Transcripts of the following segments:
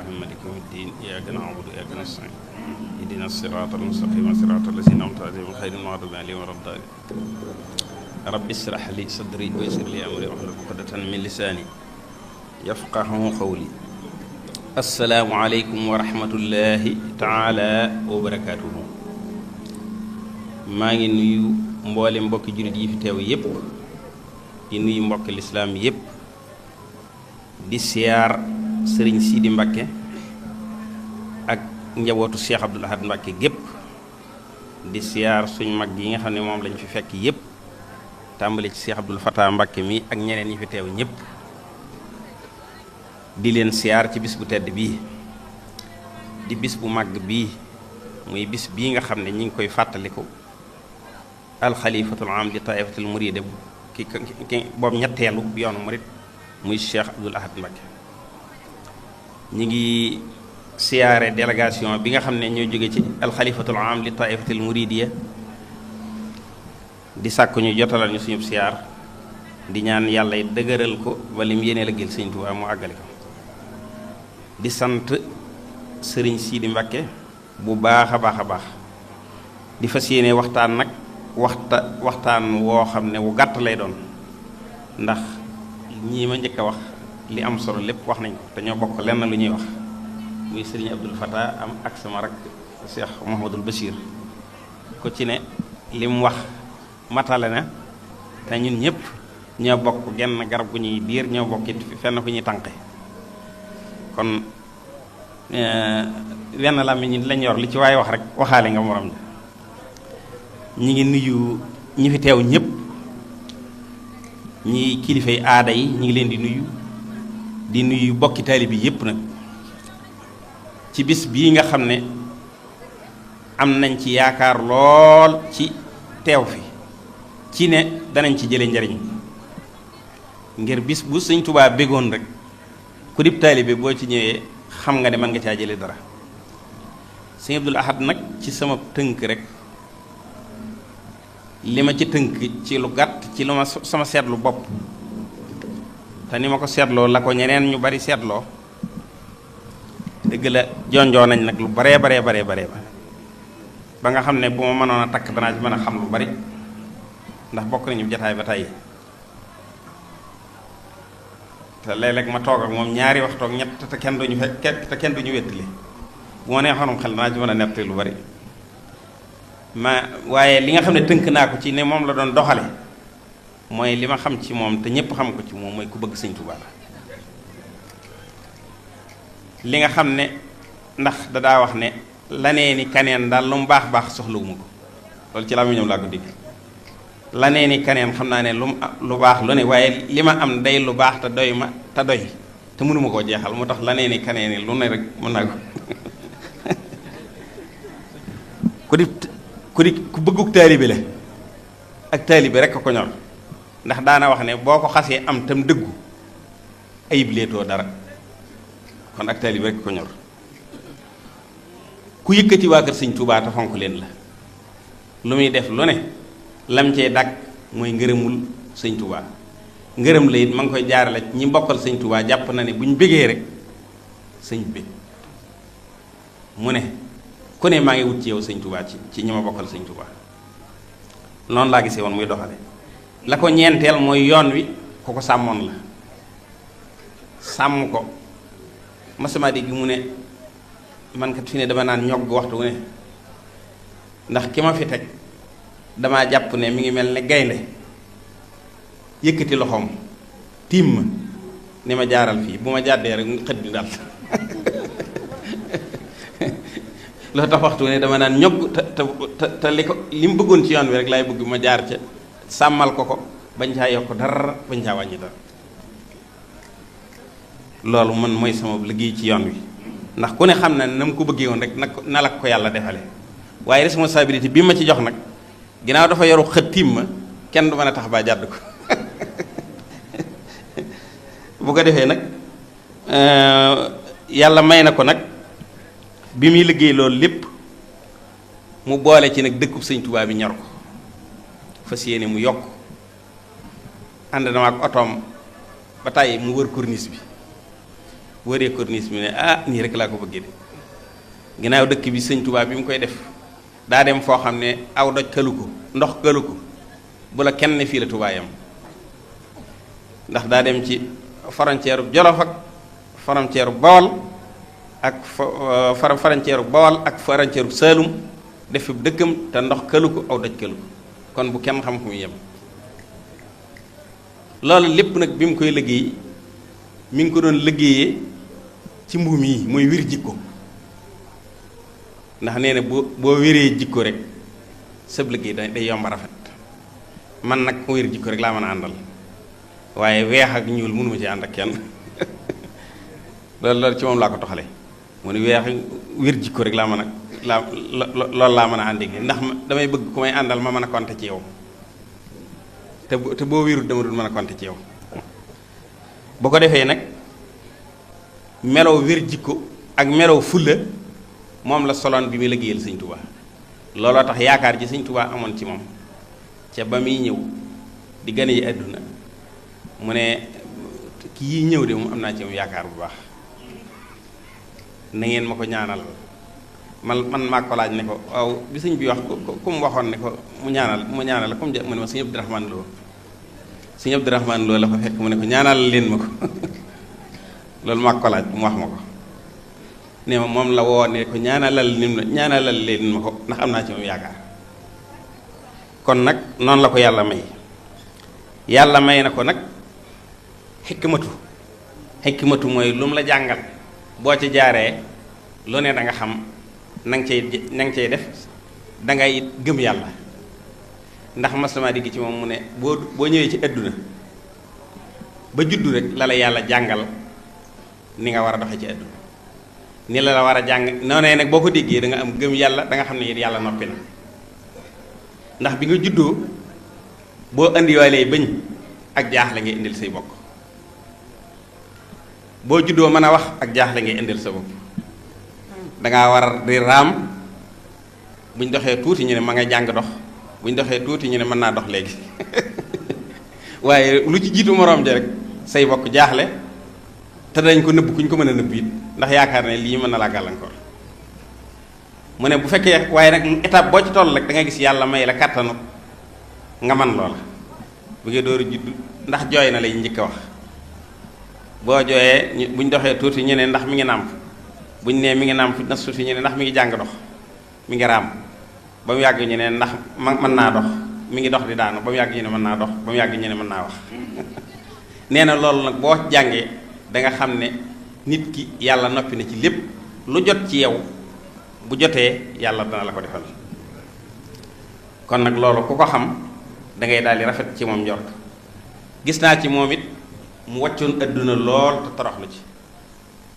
الرحيم مالك يوم الدين إياك نعبد وإياك نستعين اهدنا الصراط المستقيم صراط الذين أنعمت عليهم غير المغضوب عليهم ولا الضالين رب اشرح لي صدري ويسر لي أمري واحلل عقدة من لساني يفقهوا قولي السلام عليكم ورحمة الله تعالى وبركاته maa ngi nuyu mboole mbokki jullit yi fi teew yépp di nuyu mbokki lislaam yépp di siyaar sëriñ Sidi Mbakke ak njabootu Cheikh Abdoul Ahad Mbakke gépp di siyaar suñ mag yi nga xam ne moom lañ fi fekk yépp tàmbali ci Cheikh Abdoul Fatah Mbakke mi ak ñeneen yi fi teew ñépp di leen siyaar ci bis bu tedd bii di bis bu màgg bii muy bis bii nga xam ne ñi ngi koy fàttaliku alxalifatul am li taifatul muride ki boobu ñetteelu yoonu murid muy Cheikh Abdoul Ahad Mbacké ñi ngi siyaare délégation bi nga xam ne ñoo jóge ci alxalifatul am li taifatul muridiya di sàkku ñu jotalal ñu suñu siyaar di ñaan yàlla yi dëgëral ko ba lim yéene la gël Sëñ Tuubaa mu àggale ko di sant sëriñ Sidi Mbacké bu baax a baax a baax di fas yéene waxtaan nag waxtaan woo xam ne wu gàtt lay doon ndax ñii ma njëkk a wax li am solo lépp wax nañ ko te ñoo bokk lenn lu ñuy wax muy sëriñ Abdoul Fatah am ak sama rak Cheikh Mouhamadul Bachir ko ci ne li mu wax matale na te ñun ñëpp ñoo bokk genn garab gu ñuy diir ñoo bokk it fenn fu ñuy tànqe kon wenn làmmiñ ñi lañ yor li ci waaye wax rek waxaale nga morom ja ñi ngi nuyu ñi fi teew ñëpp ñi kilifay aada yi ñi ngi leen di nuyu bokki taalibe bi yëpp nag ci bis bii nga xam ne am nañ ci yaakaar lool ci teew fi ci ne danañ ci jële njariñ ngir bis bu Sëñ Tuubaa bégoon rek ku dib taalibe boo ci ñëwee xam nga ne mën nga caa jële dara Sëñ Abdoul Ahad nag ci sama tënk rek li ma ci tënk ci lu gàtt ci lu ma sama seetlu bopp te ni ma ko seetloo la ko ñeneen ñu bari seetloo dëgg la jonjoo nañ nag lu baree ba nga xam ne bu ma mënoon a takk danaa ci mën a xam lu bari ndax bokk nañu jataay ba tey te léeg-léeg ma toog ak moom ñaari waxtu ak ñett te kenn duñu wettali bu ma nee xanum xel danaa ci mën a nettali lu bari waaye li nga xam ne tënk naa ko ci ne moom la doon doxale mooy li ma xam ci moom te ñépp xam ko ci moom mooy ku bëgg Sëñ Tuubaa la li nga xam ne ndax dadaa wax ne lanee ni kaneen daal lu mu baax soxlawuma ko loolu ci laa mu ñoom laa ko dégg lanee ni kaneen xam naa ne lu baax lu ne waaye li ma am day lu baax te doy ma te doy te mënuma koo jeexal moo tax lanee ni kaneen ni lu ne rek mën naa ko ku bëgguk taalibe la ak taalibe rek ko ñor ndax daana wax ne boo ko xasee am tam dëggu ayib leetoo dara kon ak taalibe rek ko ñor ku yëkkati waa kër Sëñ Tuubaa te fonk leen la lu muy def lu ne lam cee dàkk mooy ngërëmul Sëñ Tuubaa ngërëm la it ma ngi koy jaarale ñi mbokkal Sëñ Tuubaa jàpp na ne bu ñu bégee rek sëñ bi mu ne ku ne maa ngi wut ci yow Sëñ Tuubaa ci ñi ma bokkal Sëñ Tuubaa noonu laa gisee woon muy doxale la ko ñeenteel mooy yoon wi ku ko sàmmoon la sàmm ko masama dégg mu ne man kat fi ne dama naan ñogg waxtu wu ne ndax ki ma fi teg damaa jàpp ne mi ngi mel ne gaynde yëkkati loxoom tiim ma ni ma jaaral fii bu ma jàddee rek xët bi daal loolu tax waxtu ne dama naan ñogg te li mu bëggoon ci yoon wi rek laay bëgg ma jaar ca sàmmal ko bañ caa yokk dara bañ caa wàññi dara loolu man mooy sama liggéey ci yoon wi ndax ku ne xam na ne na mu ko bëggee woon rek na la ko yàlla defale waaye responsabilité bi ma ci jox nag ginnaaw dafa yoru xët tiim ma kenn du mën a tax baa jàdd ko bu ko defee nag yàlla may na ko nag bi muy liggéey loolu lépp mu boole ci nag dëkkub Sëñ Tuubaa bi ñor ko fas yéene mu yokk ànd na ak otoom ba tàyyi mu wër corniche bi wëree corniche bi ne nii rek laa ko bëggee de ginnaaw dëkk bi sëñ Tuubaa bi mu koy def daa dem foo xam ne aw doj këlu ko ndox këlu ko bu la kenn ne fii la Tuubaa yam ndax daa dem ci frontière u Jolof ak frontière u Bawol ak frontière u Bawol ak frontière u Saalum def fi dëkkam te ndox këlu ko aw doj këlu ko kon bu kenn xam fu muy yem loolu lépp nag bi mu koy liggéey mi ngi ko doon liggéeyee ci mbuum yi mooy wir jikko ndax nee na boo wéree jikko rek sëb liggéey day yomb rafet man nag wér jikko rek laa mën a àndal waaye weex ak ñuul mënuma ci ànd ak kenn loolu ci moom laa ko toxale mu ne wér jikko rek laa mën a loolu laa mën a àndi ndax damay bëgg ku may àndal ma mën a compter ci yow te boo wérul dama dul mën a compter ci yow bu ko defee nag melow wér jikko ak melow fulla moom la soloon bi muy liggéeyal sëñ Tuubaa looloo tax yaakaar ji sëñ Tuubaa amoon ci moom ca ba muy ñëw di gane yi àdduna mu ne kii ñëw de moom am naa ci moom yaakaar bu baax na ngeen ma ko ñaanal man maa ko laaj ne ko waaw bi sëñ bi wax ku mu waxoon ne ko mu ñaanal la comme mu ne ma sëñ Abdourahmane Lo sëñ Abdourahmane Lo la fa fekk mu ne ko ñaanal leen ma ko loolu maa ko laaj mu wax ma ko ne ma moom la woo ne ko ñaanalal leen ma ko ndax am naa ci moom yaakaar kon nag noonu la ko yàlla may na ko nag xikmatu mooy lu mu la jàngal boo ci jaaree lu ne da nga xam na nga cay def da ngay gëm yàlla ndax maslama digg ci moom mu ne boo ñëwee ci àdduna ba juddu rek la la yàlla jàngal ni nga war a doxe ci àdduna ni la war a jàng noonee nag boo ko déggee da nga am gëm yàlla da nga xam ne it yàlla noppi na ndax bi nga juddoo boo indiwaalee bëñ ak jaaxle ngay indil say bokk boo juddoo mën a wax ak jaaxle ngay indil sa bopp dangaa war di raam buñ doxee tuuti ñu ne ma nga jàng dox buñ doxee tuuti ñu ne mën naa dox léegi waaye lu ci jiitu moroom ja rek say bokk jaaxle te dañ ko nëbb kuñ ko mën a nëbb it ndax yaakaar ne lii mën na laa gàllankoor mu ne bu fekkee waaye nag étape boo ci toll rek da ngay gis yàlla may la kàttanu nga man loola bu ngeen door a judd ndax jooy na lay njëkk a wax boo jooyee buñ doxee tuuti ñu ne ndax mi ngi nàmp buñ nee mi ngi nàmp na suuti ñu ne ndax mi ngi jàng dox mi ngi raam ba mu yàgg ñu ne ndax mën naa dox mi ngi dox di daanu ba mu yàgg ñu ne mën naa dox ba mu yàgg ñu ne mën naa wax nee na loolu nag boo jàngee da nga xam ne nit ki yàlla noppi na ci lépp lu jot ci yow bu jotee yàlla dana la ko defal kon nag loolu ku ko xam da ngay daal di rafet ci moom njort gis naa ci moom it mu wàccoon adduna lool te toroxlu ci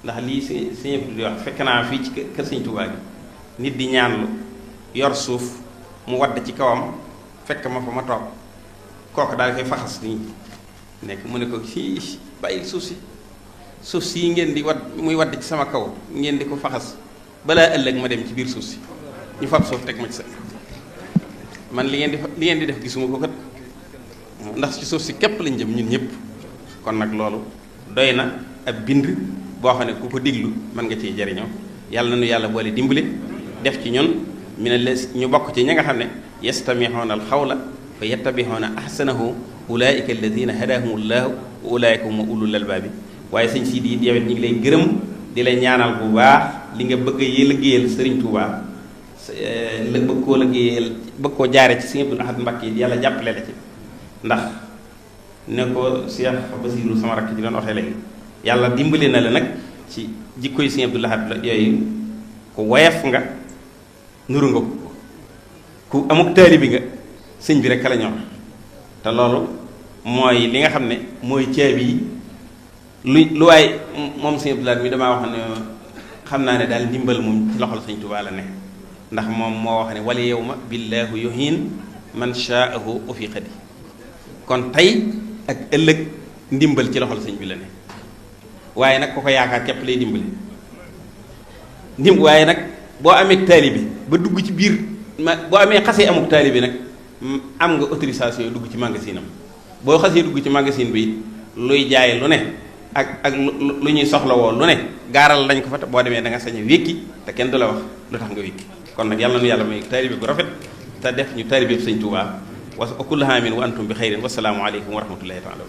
ndax lii si ñëpp di wax fekk naa fii ci kër Sëñ Tuubaa gi nit di ñaanlu yor suuf mu wadd ci kawam fekk ma fa ma toog kooku daal koy faxas nii nekk mu ne ko fii bàyyil suuf si ngeen di wadd muy wadd ci sama kaw ngeen di ko faxas balaa ëllëg ma dem ci biir suuf si ñu fab suuf teg ma ci sa man li ngeen di def gisuma ko kat ndax ci suuf si képp lañ jëm ñun ñëpp kon nag loolu doy na ab bind boo xam ne ku ko diglu mën nga ciy jariñoo yàlla na nu yàlla boole dimbali def ci ñun mi ne les ñu bokk ci ñi nga xam ne yastamixoona al xawla fa yattabixoona ahsanahu ulaika alladina hadahumullahu wa ulaika hum ulul albaabi waaye sëñ Sidi it yow it ñu ngi lay gërëm di la ñaanal bu baax li nga bëgg a liggéeyal Sëriñ Tuubaa la bëgg koo jaare ci Sëriñ Abdul Ahad Mbakke yàlla jàppale la ci ndax ne ko Cheikh Basiru sama rakk ji doon waxee léegi yàlla dimbali na la nag ci jikkoy Sëriñ Abdul Ahad la yooyu ku woyof nga nuru nga ko ku amuk taalibi nga sëñ bi rek ka la ñor te loolu mooy li nga xam ne mooy caabi yi lu waay moom Sëñ Abdul Ahad mi damaa wax ne xam naa ne daal ndimbal moom ci loxol Sëñ Tuubaa la ne ndax moom moo wax ne wala yawma billaahu yuhin man shaahu ufiqadi kon tey ak ëllëg ndimbal ci loxol sëñ bi la ne waaye nag ku ko yaakaar képp lay dimbali waaye nag boo amee taalibe ba dugg ci biir boo amee xasee amuk taalibe nag am nga autorisation dugg ci magasin am boo xasee dugg ci magasin bi luy jaay lu ne ak lu ñuy soxlawoo lu ne gaaral lañ ko fa te boo demee da nga sañ a wékki te kenn du la wax lu tax nga wékki kon nag yàlla nu yàlla may taalibe gu rafet te def ñu taalibe Sëñ Tuubaa wa kullu aamin wa antum bi xayrin wasalaamu aleykum wa rahmatullahi taala